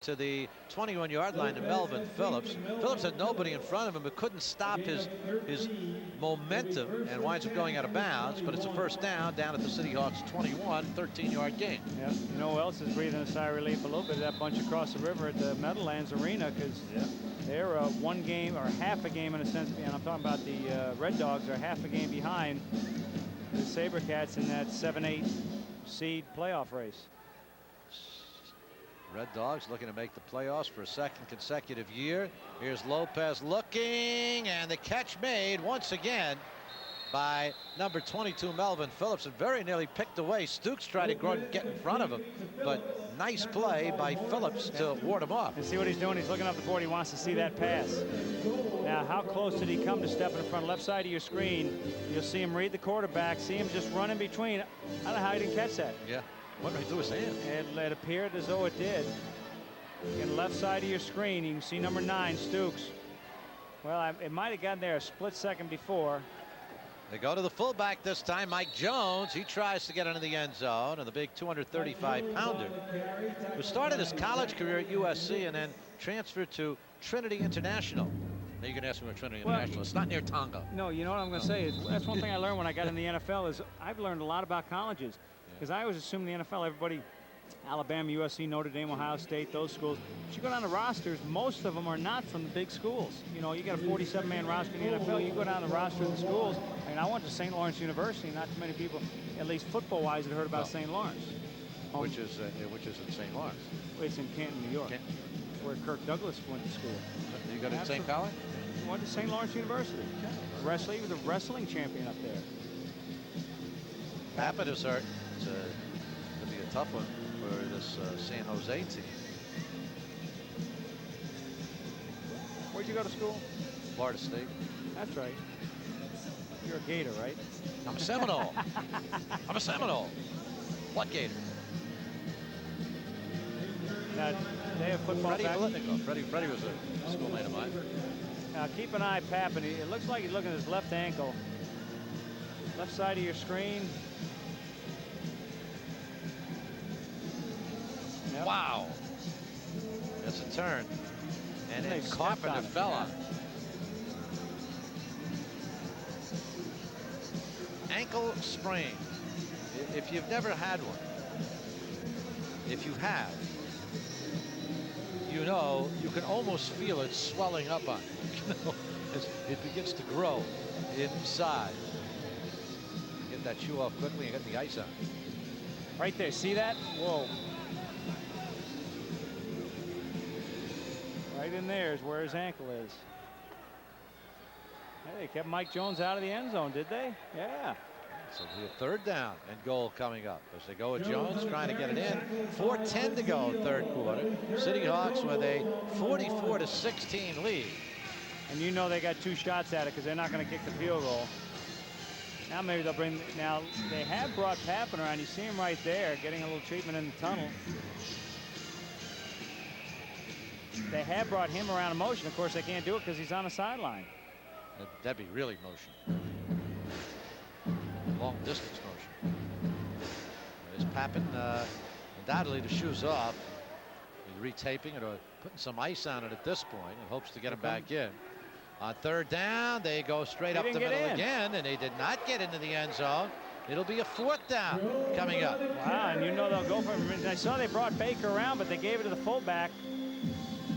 to the 21-yard line to Melvin Phillips. Phillips had nobody in front of him, but couldn't stop his momentum and winds up going out of bounds. But it's a first down at the City Hawks 21, 13-yard gain. Yeah, you know who else is breathing a sigh of relief a little bit? That bunch across the river at the Meadowlands Arena, because they're one game or half a game in a sense, and I'm talking about the Red Dogs are half a game behind the Sabre Cats in that 7-8 seed playoff race. Red Dogs looking to make the playoffs for a second consecutive year. Here's Lopez looking, and the catch made once again by number 22 Melvin Phillips, and very nearly picked away. Stukes tried to get in front of him, but nice play by Phillips to ward him off. And see what he's doing? He's looking up the board. He wants to see that pass. Now, how close did he come to step in front? Left side of your screen, you'll see him read the quarterback, see him just run in between. I don't know how he didn't catch that. Yeah. What did he do with his hand? It appeared as though it did. Again, left side of your screen, you can see number 9, Stukes. Well, it might have gotten there a split second before. They go to the fullback this time, Mike Jones. He tries to get into the end zone, and the big 235-pounder, who started his college career at USC and then transferred to Trinity International. Now you can ask me where Trinity International is. It's not near Tonga. No, you know what I'm going to say? That's one thing I learned when I got in the NFL is I've learned a lot about colleges. Because I always assumed the NFL, everybody, Alabama, USC, Notre Dame, Ohio State, those schools. But you go down the rosters, most of them are not from the big schools. You know, you got a 47-man roster in the NFL. You go down the roster of the schools. I mean, I went to St. Lawrence University. Not too many people, at least football-wise, had heard about St. Lawrence. Which is in St. Lawrence. It's in Canton, New York. Canton. Where Kirk Douglas went to school. You got to St. College? He went to St. Lawrence University. He was a wrestling champion up there. Pappas is hurt. It's going to be a tough one for this San Jose team. Where'd you go to school? Florida State. That's right. You're a Gator, right? I'm a Seminole. I'm a Seminole. What Gator? Now, they have football Freddie back. Freddie was a schoolmate of mine. Now, keep an eye, Pappas. It looks like he's looking at his left ankle. Left side of your screen. Yep. Wow. That's a turn. And then Carpenter fell on it. Ankle sprain. If you've never had one, if you have, you know, you can almost feel it swelling up on you. You know, as it begins to grow inside. Get that shoe off quickly and get the ice on. Right there, see that? Whoa. Right in there is where his ankle is. Hey, they kept Mike Jones out of the end zone, did they? Yeah. So we have third down and goal coming up as they go with Jones trying to get it in. 4:10 to go, third quarter. City Hawks with a 44-16 lead. And you know they got 2 shots at it because they're not going to kick the field goal. Now maybe they'll bring. Now they have brought Pappas around. You see him right there getting a little treatment in the tunnel. They have brought him around in motion. Of course, they can't do it because he's on the sideline. That'd be really motion. Long distance motion. There's Pappas. Undoubtedly the shoe's off. He's retaping it or putting some ice on it at this point and hopes to get him back in. On third down, they go straight up the middle again, and they did not get into the end zone. It'll be a 4th down coming up. Wow, and you know they'll go for it. I saw they brought Baker around, but they gave it to the fullback.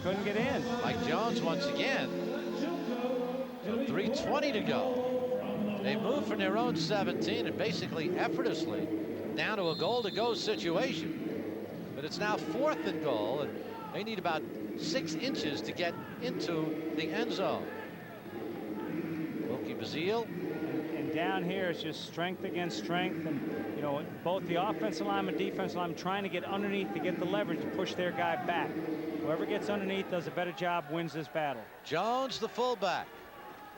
Couldn't get in. Mike Jones once again. So 3:20 to go. They move from their own 17 and basically effortlessly down to a goal-to-go situation. But it's now 4th and goal, and they need about 6 inches to get into the end zone. Loki Bazile. And down here it's just strength against strength, and you know, both the offensive line and defensive line trying to get underneath to get the leverage to push their guy back. Whoever gets underneath does a better job, wins this battle. Jones, the fullback.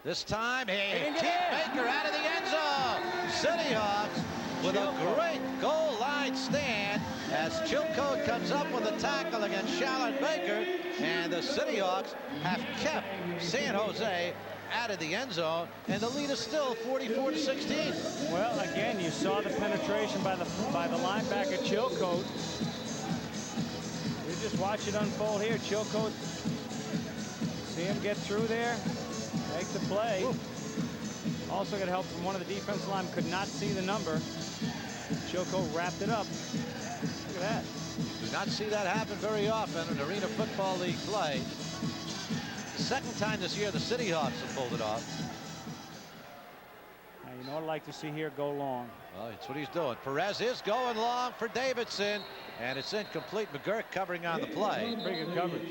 This time, he kicked Baker out of the end zone. City Hawks with a great goal line stand as Chilcote comes up with a tackle against Shallon Baker, and the City Hawks have kept San Jose out of the end zone, and the lead is still 44-16. Well, again, you saw the penetration by the linebacker Chilcote. just watch it unfold here. Chilcote, see him get through there, make the play. Ooh. Also got help from one of the defensive line, could not see the number. Chilcote wrapped it up. Look at that. Do not see that happen very often in Arena Football League play. The second time this year the City Hawks have pulled it off. Now, you know what I'd like to see here, go long. Well, that's what he's doing. Perez is going long for Davidson, and it's incomplete. McGurk covering on the play. Pretty good coverage.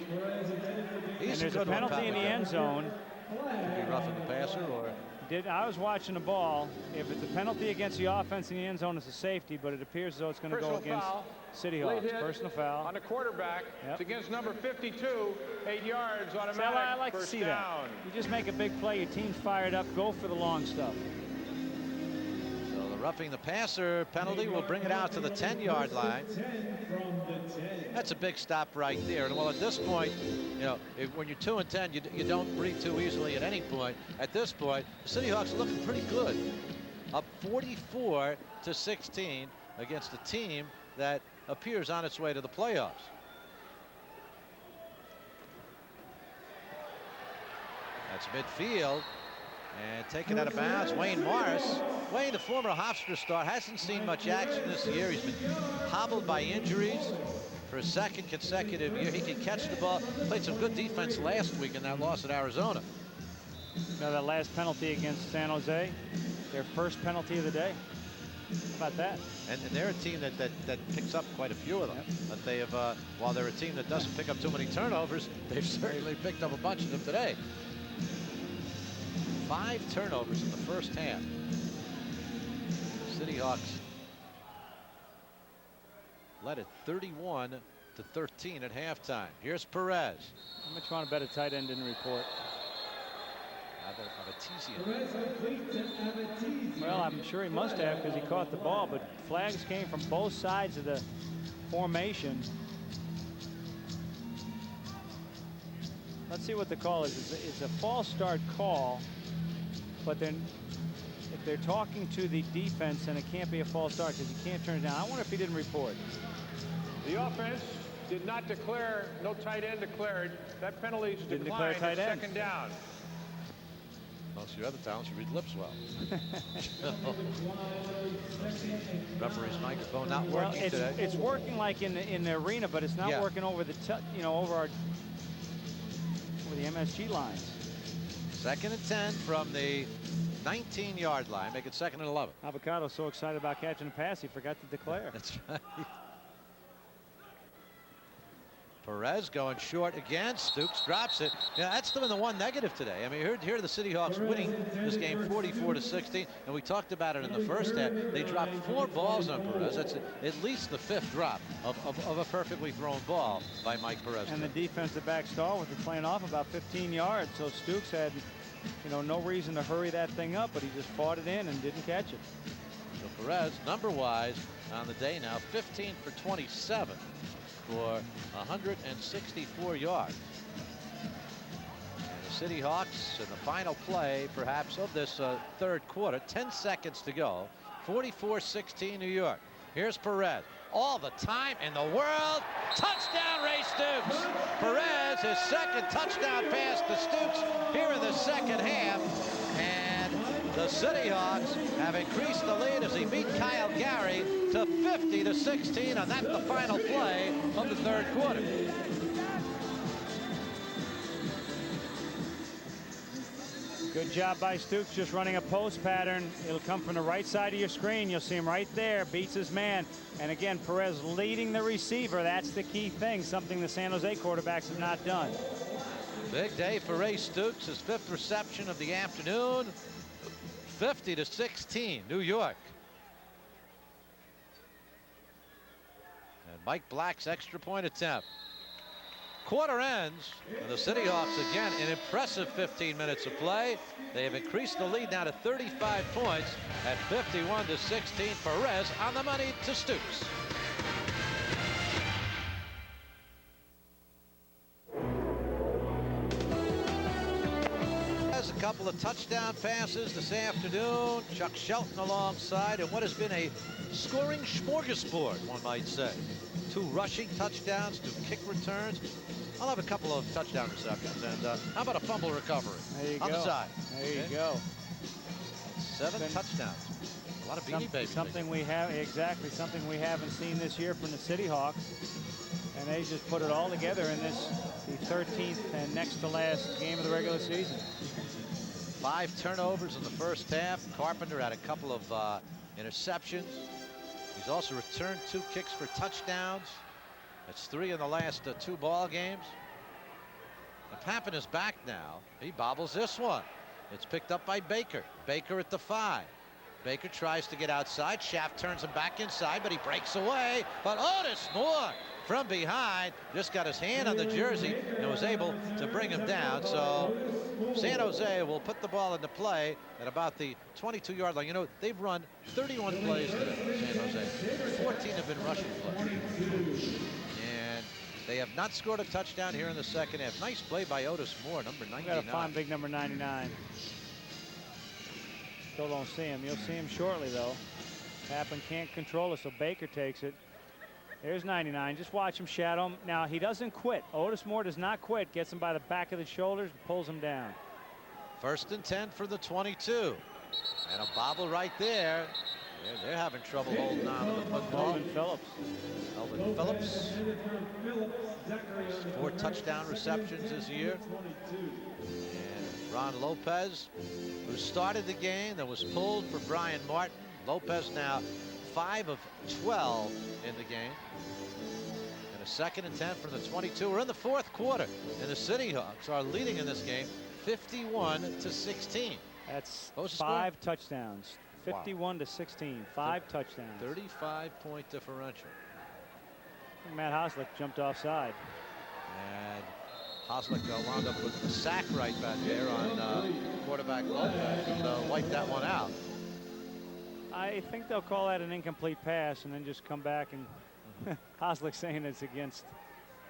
He's and there's a penalty in the end zone. Could be roughing the passer, or I was watching the ball. If it's a penalty against the offense in the end zone, it's a safety, but it appears as though it's going to go against City Hawks. Personal foul. On the quarterback. Yep. It's against number 52, 8 yards, automatic. So I like to see down. that. You just make a big play, your team's fired up, go for the long stuff. so the roughing the passer penalty will bring it out to the 10-yard line. That's a big stop right there. And well, at this point, you know, when you're 2 and 10, you don't breathe too easily at any point. At this point, the City Hawks are looking pretty good. Up 44-16 against a team that appears on its way to the playoffs. That's midfield. And taken out of bounds, Wayne Morris. Wayne, the former Hofstra star, hasn't seen much action this year. He's been hobbled by injuries for a second consecutive year. He can catch the ball. Played some good defense last week in that loss at Arizona. Now that last penalty against San Jose, their first penalty of the day. How about that? And they're a team that picks up quite a few of them. Yep. But they have, while they're a team that doesn't pick up too many turnovers, they've certainly picked up a bunch of them today. 5 turnovers in the first half. City Hawks led it 31-13 at halftime. Here's Perez. How much you want to bet a tight end didn't report? Well, I'm sure he must have because he caught the ball, but flags came from both sides of the formation. Let's see what the call is. It's a false start call, but then if they're talking to the defense, then it can't be a false start because you can't turn it down. I wonder if he didn't report. The offense did not declare, no tight end declared. That penalty is Didn't declined declare tight at end. second down. Most of your other talents read lips well. Referee's microphone not working today. It's working like in the arena, but it's not working over the over the MSG lines. 2nd and 10 from the 19-yard line. Make it 2nd and 11. Avocado's so excited about catching a pass, he forgot to declare. That's right. Perez going short again. Stooks drops it. Yeah, that's been the one negative today. I mean, here are the City Hawks winning this game 44-16, and we talked about it in the first half. They dropped 4 balls on Perez. That's at least the 5th drop of a perfectly thrown ball by Mike Perez. And the defensive back stalwart was playing off about 15 yards, so Stooks had, no reason to hurry that thing up, but he just fought it in and didn't catch it. So Perez, number-wise, on the day now, 15 for 27. For 164 yards. And the City Hawks in the final play, perhaps, of this 3rd quarter. 10 seconds to go. 44-16 New York. Here's Perez. All the time in the world. Touchdown, Ray Stooks. Perez, his 2nd touchdown pass to Stooks here in the 2nd half. And the City Hawks have increased the lead as he beat Kyle Gary to 50-16, and that's the final play of the 3rd quarter. Good job by Stooks, just running a post pattern. It'll come from the right side of your screen. You'll see him right there, beats his man. And again, Perez leading the receiver. That's the key thing, something the San Jose quarterbacks have not done. Big day for Ray Stooks, his 5th reception of the afternoon. 50-16, New York. And Mike Black's extra point attempt. Quarter ends, and the City Hawks again an impressive 15 minutes of play. They have increased the lead now to 35 points at 51-16. Perez on the money to Stooks. A couple of touchdown passes this afternoon. Chuck Shelton alongside, and what has been a scoring smorgasbord, one might say. 2 rushing touchdowns, 2 kick returns. I'll have a couple of touchdown receptions. And how about a fumble recovery on the side? There you go. 7 touchdowns. A lot of Beanie Babies. Something we have, exactly, something we haven't seen this year from the City Hawks. And they just put it all together in this, the 13th and next to last game of the regular season. 5 turnovers in the first half. Carpenter had a couple of interceptions. He's also returned 2 kicks for touchdowns. That's 3 in the last 2 ball games. And Pappen is back now. He bobbles this one. It's picked up by Baker. Baker at the 5. Baker tries to get outside. Schaff turns him back inside, but he breaks away. But Otis Moore from behind just got his hand on the jersey and was able to bring him down. So San Jose will put the ball into play at about the 22-yard line. You know, they've run 31 plays today, San Jose. 14 have been rushing plays. And they have not scored a touchdown here in the second half. Nice play by Otis Moore, number 99. Got to find big number 99. Still don't see him. You'll see him shortly, though. Pappen can't control it, so Baker takes it. There's 99. Just watch him shadow him. Now, he doesn't quit. Otis Moore does not quit. Gets him by the back of the shoulders and pulls him down. 1st and 10 for the 22. And a bobble right there. They're having trouble holding on to the football. Melvin Phillips. Melvin Phillips. 4 touchdown receptions this year. And Ron Lopez, who started the game, that was pulled for Brian Martin. Lopez now 5 of 12 in the game. And a 2nd and 10 from the 22. We're in the 4th quarter, and the City Hawks are leading in this game 51-16. That's What was the 5 score? touchdowns. 51-16. 5 touchdowns. 35-point differential. Matt Hoslick jumped offside. And Hoslick wound up with a sack right back there on quarterback Lopez, and wiped that one out. I think they'll call that an incomplete pass and then just come back and Hoslick saying it's against.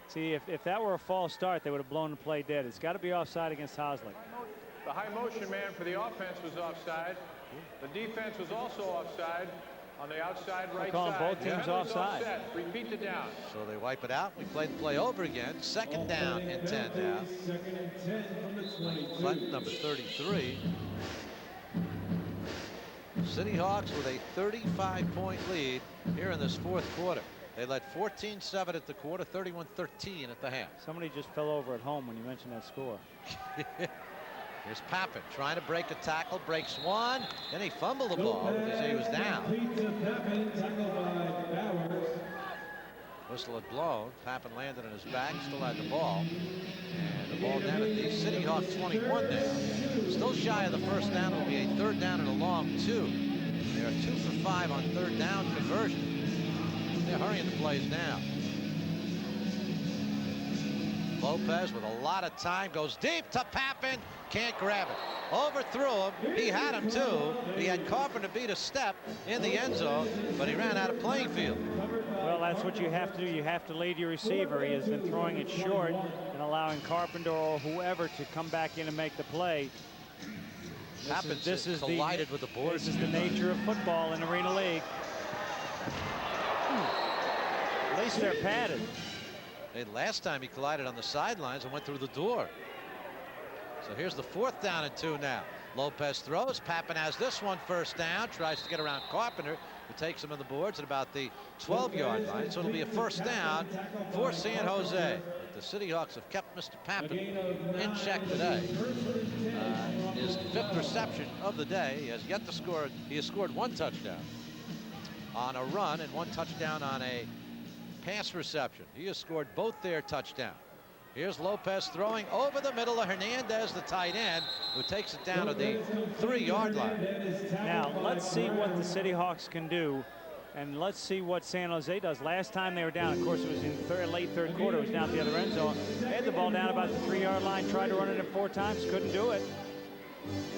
See, if that were a false start, they would have blown the play dead. It's got to be offside against Hoslick. The high motion man for the offense was offside. The defense was also offside on the outside right calling side. both teams Penalty's offside. offset. Repeat the down. So they wipe it out. We play the play over again. 2nd down and 10 now. Clinton, number 33. City Hawks with a 35-point lead here in this 4th quarter. They led 14-7 at the quarter, 31-13 at the half. Somebody just fell over at home when you mentioned that score. Here's Pappen trying to break a tackle, breaks one, then he fumbled the ball because he was down. Whistle had blown. Pappen landed on his back, still had the ball. And the ball down at the City Hawk 21 now. Still shy of the 1st down. It'll be a 3rd down and a long 2. They are 2 for 5 on 3rd down conversion. They're hurrying the plays down. Lopez with a lot of time goes deep to Pappen. Can't grab it. Overthrew him. He had him too. He had Carpenter beat a step in the end zone, but he ran out of playing field. Well, that's what you have to do. You have to lead your receiver. He has been throwing it short and allowing Carpenter or whoever to come back in and make the play. This is collided with the boards. This is the nature of football in Arena League. At least they're padded. And last time he collided on the sidelines and went through the door. So here's the 4th down and 2 now. Lopez throws. Pappen has this one 1st down. Tries to get around Carpenter, who takes him on the boards at about the 12-yard line. So it'll be a 1st down for San Jose. But the City Hawks have kept Mr. Pappen in check today. His 5th reception of the day. He has yet to score. He has scored 1 touchdown on a run and 1 touchdown on a pass reception. He has scored both their touchdowns. Here's Lopez throwing over the middle of Hernandez, the tight end, who takes it down to the 3-yard line. Now, let's see what the City Hawks can do, and let's see what San Jose does. Last time they were down, of course, it was in late 3rd quarter. It was down at the other end zone. They had the ball down about the 3-yard line, tried to run it in 4 times, couldn't do it.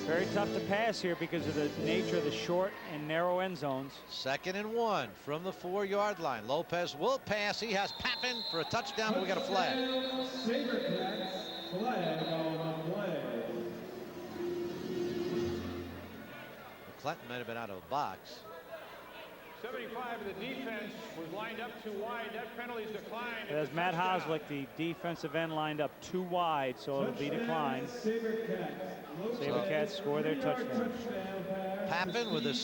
Very tough to pass here because of the nature of the short and narrow end zones. 2nd and 1 from the 4-yard line. Lopez will pass. He has Pappen for a touchdown, but we got a flag. Clinton might have been out of the box. 75 of the defense was lined up too wide. That penalty's declined. There's Matt Hoslick, the defensive end, lined up too wide, so it'll be declined. SaberCats score their touchdown. Pappin with a